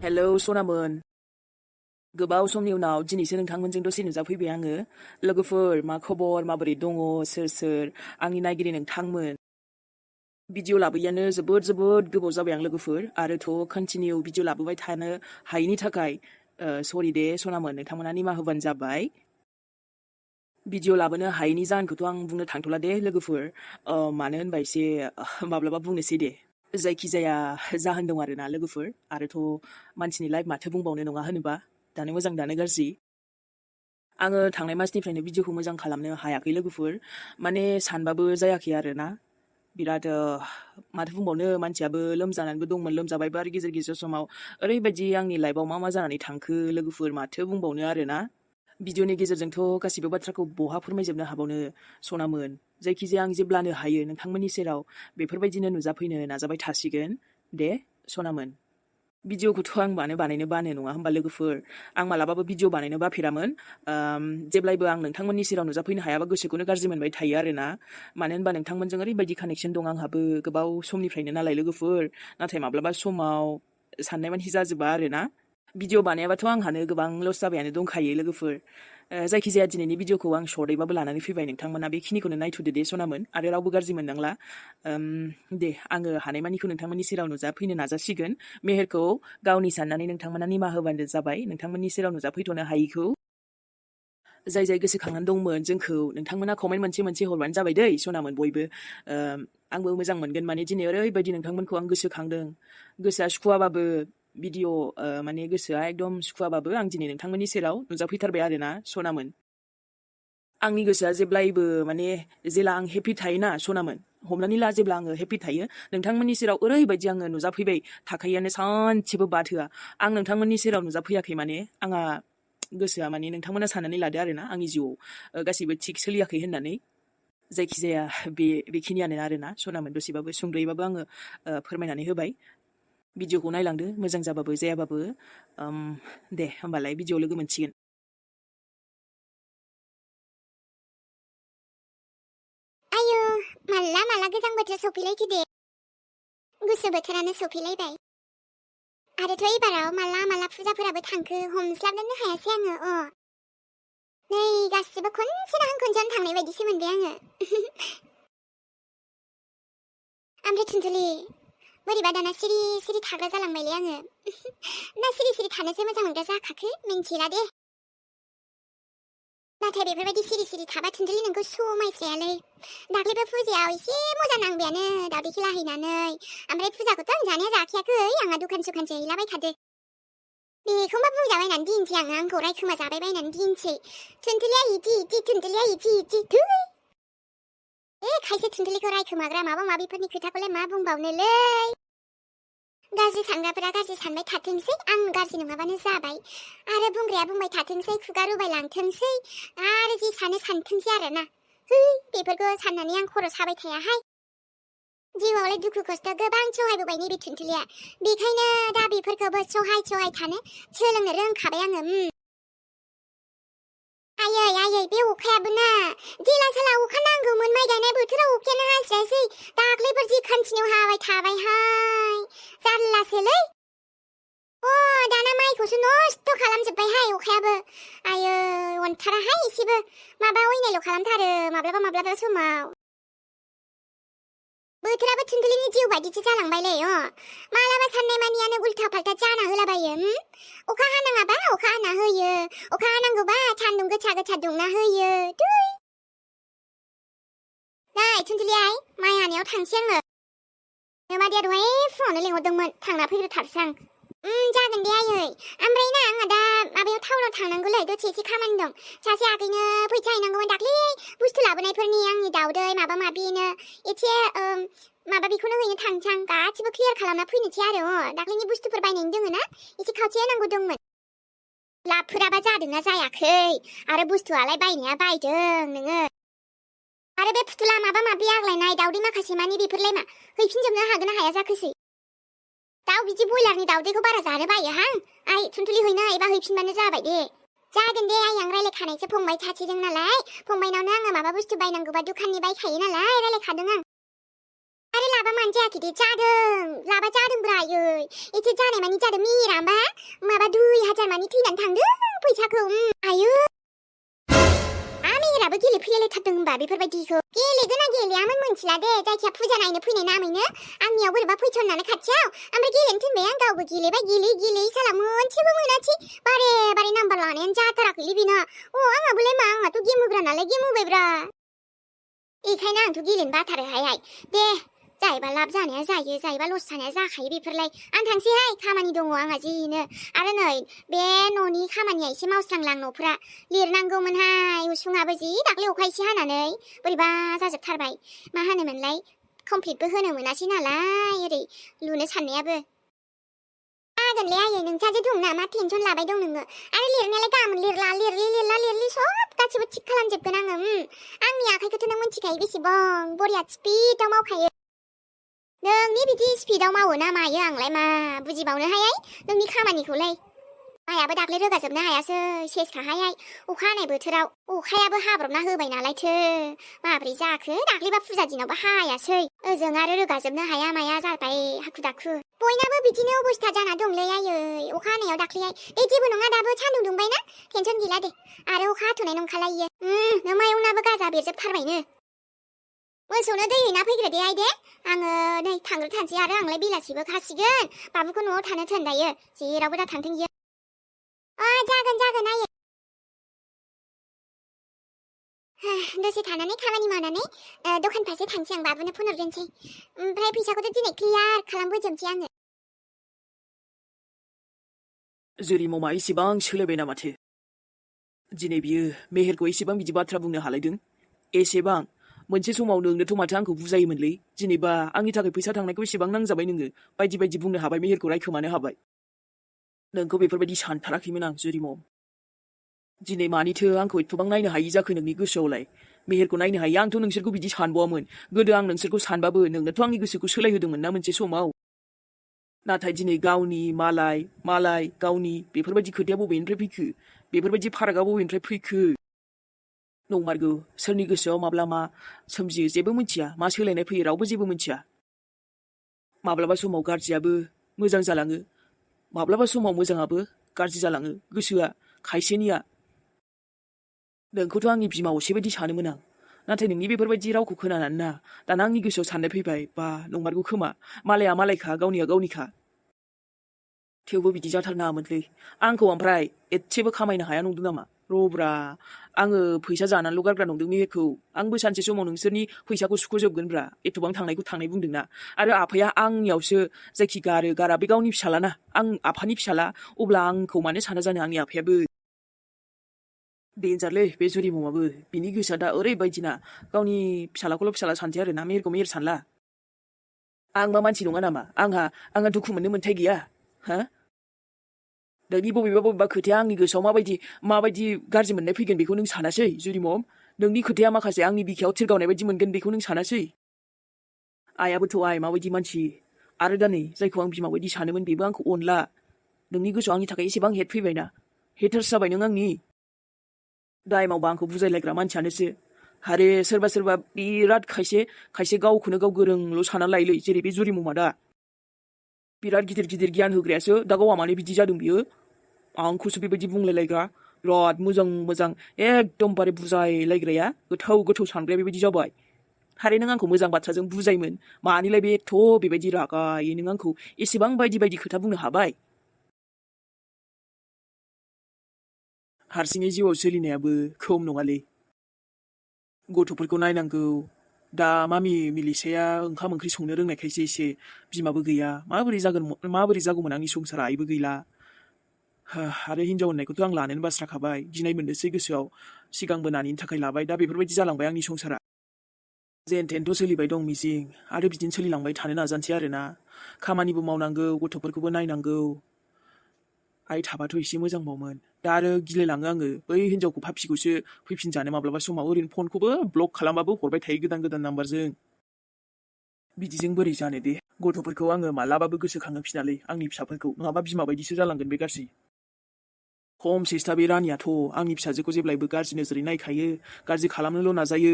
hello सनामोन गोबाव समनि उनाव दिनैसो नोंथांमोनजों दसे नुजाफैबाय आङो लोगोफोर मा खबर माबोरै दङ सोर सोर आंनि नायगिरि नोंथांमोन भिडिअ लाबोयानो जोबोद गोबाव जाबाय आं लोगोफोर आरोथ' कन्टिनिउ भिडिअ लाबोबाय थानो हायैनि थाखाय सरि दे सनामोन नोंथांमोना निमाहा होबानो जाबाय भिडिअ लाबोनो हायैनि जाहोनखौथ' आं बुंनो थांथ'ला दे लोगोफोर मानो होनबा एसे माब्लाबा बुंनोसै दे जायखिजाया जाहोन दं आरोना लोगोफोर आरोथ' मानसिनि लाइफ माथो बुंबावनो नङा होनोबा दानो मोजां दानो गाज्रि आङो थांनाय मासनिफ्रायनो भिडिअखौ मोजां खालामनो हायाखै लोगोफोर माने सानबाबो जायाखै आरोना बिराद माथो बुंबावनो मानसियाबो लोमजानानैबो दंमोन लोमजाबायबो आरो गेजेर समाव ओरैबायदि आंनि लाइफआव मा जानानै थांखो लोगोफोर माथो बुंबावनो आरोना भिडिअनि गेजेरजोंथ' गासिबो बाथ्राखौ बहा फोरमायजोबनो हाबावनो सनामोन जायखिजाया आं जेब्लानो हायो नोंथांमोननि सेराव बेफोरबायदिनो नुजाफैनो नाजाबाय थासिगोन दे सनामोन भिडिअखौथ' आं बानायनो बानो नङा होमबा लोगोफोर आं मालाबाबो भिडिअ बानायनो बाफेरामोन जेब्लायबो आं नोंथांमोननि सेराव नुजाफैनो हायाबा गोसोखौनो गाज्रि मोनबाय थायो आरोना मानो होनबा नोंथांमोनजों ओरैबायदि कानेक्सन दं आंहाबो गोबाव समनिफ्रायनो नालाय लोगोफोर नाथाय माब्लाबा समाव साननाय मानि जाजोबा आरोना भिडिअ बानायाबाथ' आंहानो गोबां लस जाबायानो दंखायो लोगोफोर जायखिजाया दिनैनि भिडिअखौ आं सर्टैबाबो लानानै फैबाय नोंथांमोना बेखिनिखौनो नायथ'दो दे सनामोन आरो रावबो गाज्रि मोननांला दे आङो हानायमानिखौ नोंथांमोननि सेराव नुजाफैनो नाजासिगोन मेहेरखौ गावनि साननानै नोंथांमोना निमाहा होबानो जाबाय नोंथांमोननि सेराव नुजाफैथ'नो हायैखौ जाय गोसोखांनानै दंमोन जोंखौ नोंथांमोना कमेन्ट मोनसे हरबानो जाबाय दै सनामोन बयबो आंबो मोजां मोनगोन माने दिनै ओरैबायदि नोंथांमोनखौ आं गोसोखांदों गोसोआ सुखुवाबाबो भिडिअ माने गोसोआ एकदम सुखुवाबाबो आं दिनै नोंथांमोननि सेराव नुजाफैथारबाय आरोना सनामोन आंनि गोसोआ जेब्लायबो माने जेला आं हेपि थायोना सनामोन हमनानै ला जेब्ला आङो हेपि थायो नोंथांमोननि सेराव ओरैबायदि आङो नुजाफैबाय थाखायोआनो सानसेबो बाद होआ आं नोंथांमोननि सेराव नुजाफैयाखै माने आंहा गोसोआ माने नोंथांमोना साननानै लादो आरोना आंनि जिउआव गासैबो थिग सोलियाखै होननानै जायखिजाया बेखिनियानो आरोना सनामोन दसेबाबो सुंद'यैबाबो आङो फोरमायनानै होबाय भिडिअखौ नायलांदो मोजां जाबाबो जायाबाबो दे होमबालाय भिडिअ लोगो मोनसिगोन आयो माला गोजां बोथोर सफैलायखो दे गुसु बोथोरानो सफैलायबाय आरोथ' एबाराव माला फुजाफोराबो थांखो हमस्लाबनोनो हायासै आङो नै गासिबो खनसेनो थांनाय बायदिसो मोनबाय आङो ओमफ्राय थुनथुलि बोरैबा दाना सिरि थाग्रा जालांबायलै आङो ना सिरि थानोसो मोजां मोनग्रा जाखाखो मिन्थिला दे नाथाय बेफोरबायदि सिरि थाबा थुनथुलि नोंखौ समायस्रायालै दाख्लैबो फुजायाव एसे मोजां नांबायानो दावदै खेला हैनानै ओमफ्राय फुजाखौथ' आं जानाया जाखायाखै आंहा दुखान सुखानसो हैलाबाय थादो बेखौमा बुंजाबायनानै दिनसै आङो आंखौ रायखोमा जाबाय बायनानै दिनसै थुनथुलिया इदि खायसे थुनथुलिखौ रायखोमाग्रा माबा माबिफोरनि खोथाखौलाय मा बुंबावनोलै गाज्रि सानग्राफोरा गाज्रि सानबाय थाथोंसै आं गाज्रि नङाबानो जाबाय आरो बुंग्राया बुंबाय थाथोंसै खुगा रुबाय लांथोंसै आरो जि सानो सानथोंसै आरोना बेफोरखौ साननानै आं खर' साबाय थायाहाय जिउआवलाय दुखु खस्थ' गोबां सहायबोबाय नैबे थुनथुलिया बेखायनो दा बेफोरखौबो सहाय थानो सोलोंनो रोंखाबाय आङो आयै बे अखायाबो ना जेला साला अखा नांगौमोन माइ गायनाय बोथोराव अखायानो हास्रायासै दाख्लैफोर जि कन्टिनिउ हाबाय थाबायहाय जारलासोलै दाना माइखौसो नस्थ' खालामजोब्बायहाय अखायाबो आयै अनथाराहाय एसेबो माबा अयनायल' खालामथारो माब्लाबा समाव बोथोराबो थुनथुलिनि जिउ बायदिसो जालांबायलै मालाबा साननाय मानियानो उल्था फाल्था जाना होलाबायो अखा हानाङाबा अखा हाना होयो अखा हानांगौबा सान्दुं गोसा दुंना होयो नै थुनथुलियाय माइ हानायाव थांसै आङो नोमादैया दहाय फुङावनो लेंहरदोंमोन थांना फैग्रोथारसै आं जागोन दे आयै ओमफ्राय ना आंहा दा माबायाव टाउनाव थांनांगौलै दसे एसे खामानि दं सासे आगैनो फैसा हैनांगौमोन दाख्लै बुस्थु लाबोनायफोरनि आंनि दावदै माबा माबिनो एसे माबा बेखौनो हैनो थांसां गासिबो क्लियार खालामना फैनोसै आरो दाख्लैनि बुस्थुफोर बायनायनि दोङो ना एसे खावसे होनांगौ दंमोन लाबफोराबा जादोंना जायाखै आरो बुस्थुआलाय बायनाया बायदों नोङो आरो बे फुथुला माबा माबि आग्लायनाय दावदै माखासे मानि बेफोरलाय मा हैफिनजोबनो हागोन ना हाया जाखोसै दाउ बिदि बयलारनि दावदैखौ बारा जानो बायोहां आइ थुनथुलि हैनो हायोबा हैफिनबानो जाबाय दे जागोन दे आइ आं रायलायखानायसो फंबाय सासेजों नालाय फंबायनावनो आङो माबा बुस्थु बायनांगौबा दुखाननि बायखायो नालाय रायलायखादों आं आरो लाबा मानो जायाखै दे जादों लाबा जादोंब्रा आयै एसे जानाय मानि जादों मिरामा माबा 2000 मानि थैनानै थांदों फैसाखौ आयै आमेराबो गेलेफैलायथारदों होनबा बेफोरबायदिखौ गेलेगोना गेलेयामोन मोनथिला दे जायखिया फुजा नायनो फैनाय नामैनो आंनियाव बोरैबा फैसननानै खाथियाव ओमफ्राय गेलेनो थिनबाय आं गावबो गेलेबाय गेलेयै साला मोनसेबो मोनासै बारे बारे नाम्बार लानायानो जाथाराखैलै बेना आंहाबोलाय मा आंहाथ' गेम होग्रा नालाय गेम होबायब्रा बेखायनो आंथ' गेलेनो बाथारो हाय दे जायबा लाब जानाया जायो जायबा लस जानाया जाखायो बेफोरलाय आं थांसैहाय खामानि दङ आंहा जिनो आरो नै बे न'नि खामानिया एसे मावस्रांलां न'फोरा लिरनांगौमोनहाय उसुङाबो जि दाख्लै अखा एसे हानानै बोरैबा जाजोबथारबाय मा होनोमोनलाय कमप्लिटबो होनो मोनासै नालाय ओरै लुनो साननायाबो जागोनलै आयै नोंसासो दं ना मा टेनसन लाबाय दं नोङो आरो लिरनायालाय गाबोन लिरलि सब गासिबो थिक खालामजोबगोन आङो आंनि आखाइखौथ' नों मिथिखायो बेसेबां बरिया स्पिडआव मावखायो नोंनि बिदि स्पिडआव मावो ना मायो आंलाय मा बुजिबावनो हाय नोंनि खामानिखौलाय माइयाबो दाख्लै रोगाजोबनो हायासै सेसखाहाय अखा हानाय बोथोराव अखायाबो हाब्रबना होबाय नालायथो माब्रै जाखो दाख्लैबा फुजा दिनावबो हायासै ओजों आरो रोगाजोबनो हाया माया जाबाय हाखु दाखु बयनाबो बिदिनो अबस्था जाना दंलै आयै अखा हानायाव दाख्लैहाय जेबो नङा दाबो सान्दुं दुंबायना टेनसन गैला दे आरो अखा हाथ'नाय नंखाला इयो नोमायावनाबो गाजा बेरजोबथारबायनो मोसौनो दै हैना फैग्रो दे आइ दे आङो नै थांग्रोथारसै आरो आंलाय बेलासिबो खासिगोन बाबुखौ न'आव थानो थोन दायो जेरावबो दा थांथों इयो जागोन आयै दसे थानानै खामानि मावनानै दखान फारसे थांसै आं बाबुनो फन हरग्रोनोसै ओमफ्राय फैसाखौथ' दिनै क्लियार खालामबोजोबसै आङो जुरि ममा इसेबां सोलायबाय ना माथो दिनै बियो मेहेरखौ एसेबां बिदि बाथ्रा बुंनो हालायदों एसेबां मोनसे समाव नोंनोथ' माथो आंखौ बुजायोमोनलै दिनैबा आंनि थाखाय फैसा थांनायखौ एसेबां नांजाबाय नोङो बायदि बायदि बुंनो हाबाय मेहेरखौ रायखोमानो हाबाय नोंखौ बेफोरबायदि सानथाराखैमोन आं जुरि मम दिनै मानिथो आंखौ एथबां नायनो हायि जाखो नोंनि गोसोआवलाय मेहेरखौ नायनो हायि आंथ' नोंसोरखौ बिदि सानबावामोन गोदो आं नोंसोरखौ सानबाबो नोंनोथ' आंनि गोसोखौ सोलायहोदोंमोन ना मोनसे समाव नाथाय दिनै गावनि मालाय गावनि बेफोरबायदि खोथाया बबेनिफ्राय फैखो बेफोरबायदि फारागा बबेनिफ्राय फैखो नंमारगौ सोरनि गोसोआव माब्ला मा सोमजियो जेबो मिथिया मा सोलायनाय फैयो रावबो जेबो मिथिया माब्लाबा समाव गाज्रियाबो मोजां जालाङो माब्लाबा समाव मोजाङाबो गाज्रि जालाङो गोसोआ खायसेनिया नोंखौथ' आंनि बिमा असे बायदि सानोमोन आं नाथाय नोंनि बेफोरबायदि रावखौ खोनानानै ना दाना आंनि गोसोआव साननाय फैबाय बा नंमारगौ खोमा मालाया मालायखा गावनिया गावनिखा थेवबो बिदि जाथारनाङामोनलै आंखौ ओमफ्राय एसेबो खामायनो हाया नंदों नामा रब्रा आङो फैसा जानानैल' गारग्रा नंदों मेहेरखौ आंबो सानसे समाव नोंसोरनि फैसाखौ सुख'जोबगोनब्रा एथबां थांनायखौ थांनाय बुंदोंना आरो आफाया आंनियावसो जायखि गारा बे गावनि फिसालाना आं आफानि फिसाला अब्ला आंखौ मानो साना जानो आंनि आफायाबो डेन्जारलै बे जुरि ममाबो बिनि गोसोआ दा ओरैबायदिना गावनि फिसालाखौल' फिसाला सानसै आरो ना मेहेरखौ मेहेर सानला आं मा मानसि नङा नामा आंहा दुखु मोननो मोन्थाय गैया हा नोंनि बबेबा खोथाया आंनि गोसोआव माबायदि गाज्रि मोननाय फैगोन बेखौ नों सानासै जुरि मम नोंनि खोथाया माखासे आंनि बिखायाव थिरगावनाय बायदि मोनगोन बेखौ नों सानासै आइयाबोथ' माबायदि मानसि आरो दा नै जायखौ आं बिमा बायदि सानोमोन बेबो आंखौ अनला नोंनि गोसोआव आंनि थाखाय एसेबां हेट फैबायना हेटार्स जाबाय नों आंनि दाय मावबा आंखौ बुजायलायग्रा मानसियानोसो आरो सोरबा बिराद खायसे गावखौनो गाव गोरोंल' सानना लायोलै जेरै बे जुरि ममा दा बिराद गिदिर गियान होग्रायासो दा गावहा मानो बिदि जादों बियो आंखौसो बेबायदि बुंलायलायग्रा बिराद मोजां एकदमबारे बुजायलायग्राया गोथौ सानग्राया बेबायदि जाबाय आरो नों आंखौ मोजां बाथ्राजों बुजायमोन मानिलाय बेबायदि रागायै नों आंखौ एसेबां बायदि खोथा बुंनो हाबाय हारसिङै जिउआव सोलिनायाबो खम नङालै गथ'फोरखौ नायनांगौ दा मामि मिलिसाया ओंखाम ओंख्रि संनो रोंनायखायसो एसे बिमाबो गैया माबोरै जागौमोन आंनि संसारा आइबो गैला आरो हिनजाव होननायखौथ' आं लानोनो बास्राखाबाय गिनाय मोननोसै गोसोआव सिगांबो नानिनि थाखाय लाबाय दा बेफोरबायदि जालांबाय आंनि संसारा जेन थेनथ' सोलिबाय दं मिजिं आरो बिदिनो सोलिलांबाय थानो नाजानोसै आरोना खामानिबो मावनांगौ गथ'फोरखौबो नायनांगौ आइ थाबाथ' एसे मोजांबावमोन दा आरो गिलायलाङो आङो बै हिनजावखौ फाफिखौसो फैफिनजानो माब्लाबा समाव ओरैनो फनखौबो ब्लक खालामबाबो हरबाय थायो गोदान नाम्बारजों बिदिजों बोरै जानो दे गथ'फोरखौ आङो मालाबाबो गोसोखांहोफिनालै आंनि फिसाफोरखौ नङाबा बिमा बायदिसो जालांगोन बे गाज्रि खम सेस्था बे रानियाथ' आंनि फिसाजोखौ जेब्लायबो गाज्रि नोजोरै नायखायो गाज्रि खालामनोल' नाजायो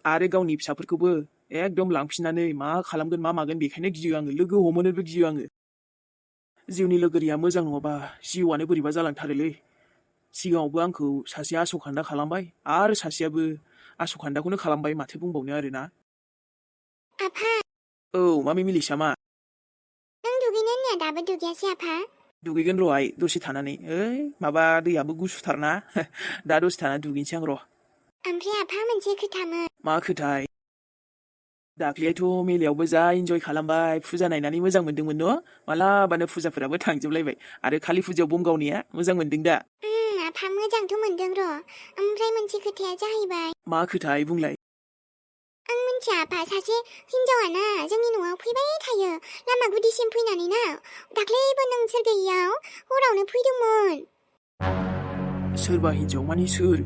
आरो गावनि फिसाफोरखौबो एकदम लांफिननानै मा खालामगोन मा मागोन बेखायनो गियो आङो लोगो हमनोबो गियो आङो जिउनि लोगोरिया मोजां नङाबा जिउआनो बोरैबा जालांथारोलै सिगाङावबो आंखौ सासे आसखान्दा खालामबाय आरो सासेयाबो आसखान्दाखौनो खालामबाय माथो बुंबावनो आरोना आफा औ मामि मिलिसा मा नों दुगैनो होननाया दाबो दुगैयासै आफा दुगैगोन र' आइ दसे थानानै माबा दैयाबो गुसुथारना दा दसे थाना दुगैनोसै आं र' ओमफ्राय आफा मोनसे खोथामोन मा खोथाय दाख्लैथ' मेलायावबो जा इन्जय खालामबाय फुजा नायनानै मोजां मोन्दोंमोन न' मालाबानो फुजाफोराबो थांजोबलायबाय आरो कालि फुजायाव बम गावनाया मोजां मोन्दों दा आफा मोजांथ' मोनदों र' ओमफ्राय मोनसे खोथाया जाहैबाय मा खोथाय बुंलाय आं मिन्थिया आफा सासे हिन्जावाना जोंनि न'आव फैबाय थायो लामा गुदिसिम फैनानै ना दाख्लैबो नोंसोर गैयियाव हरावनो फैदोंमोन सोरबा हिन्जाव मानि सोर